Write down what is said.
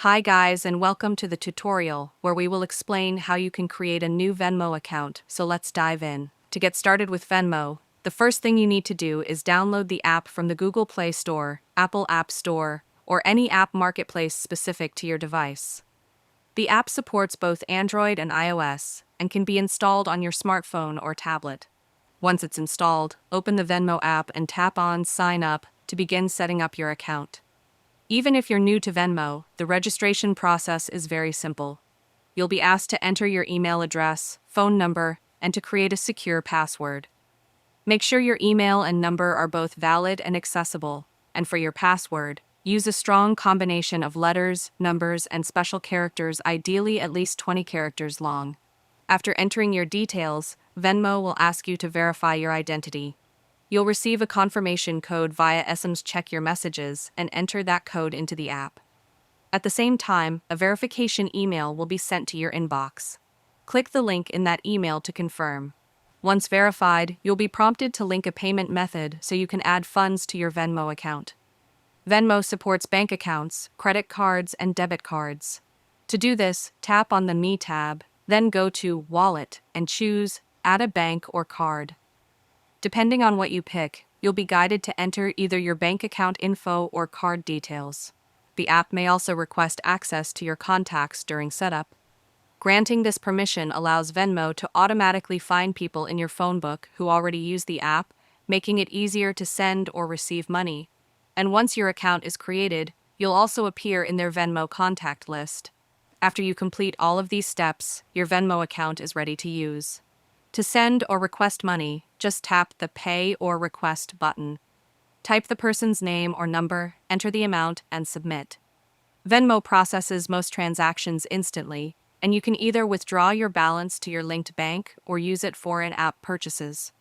Hi guys, and welcome to the tutorial where we will explain how you can create a new Venmo account. So let's dive in. To get started with Venmo, the first thing you need to do is download the app from the Google Play Store, Apple App Store, or any app marketplace specific to your device. The app supports both Android and iOS and can be installed on your smartphone or tablet. Once it's installed, open the Venmo app and tap on Sign Up to begin setting up your account. Even if you're new to Venmo, the registration process is very simple. You'll be asked to enter your email address, phone number, and to create a secure password. Make sure your email and number are both valid and accessible, and for your password, use a strong combination of letters, numbers, and special characters, ideally at least 20 characters long. After entering your details, Venmo will ask you to verify your identity. You'll receive a confirmation code via SMS. Check your messages and enter that code into the app. At the same time, a verification email will be sent to your inbox. Click the link in that email to confirm. Once verified, you'll be prompted to link a payment method so you can add funds to your Venmo account. Venmo supports bank accounts, credit cards, and debit cards. To do this, tap on the Me tab, then go to Wallet and choose Add a bank or card. Depending on what you pick, you'll be guided to enter either your bank account info or card details. The app may also request access to your contacts during setup. Granting this permission allows Venmo to automatically find people in your phone book who already use the app, making it easier to send or receive money. And once your account is created, you'll also appear in their Venmo contact list. After you complete all of these steps, your Venmo account is ready to use. To send or request money, just tap the Pay or Request button. Type the person's name or number, enter the amount, and submit. Venmo processes most transactions instantly, and you can either withdraw your balance to your linked bank or use it for in-app purchases.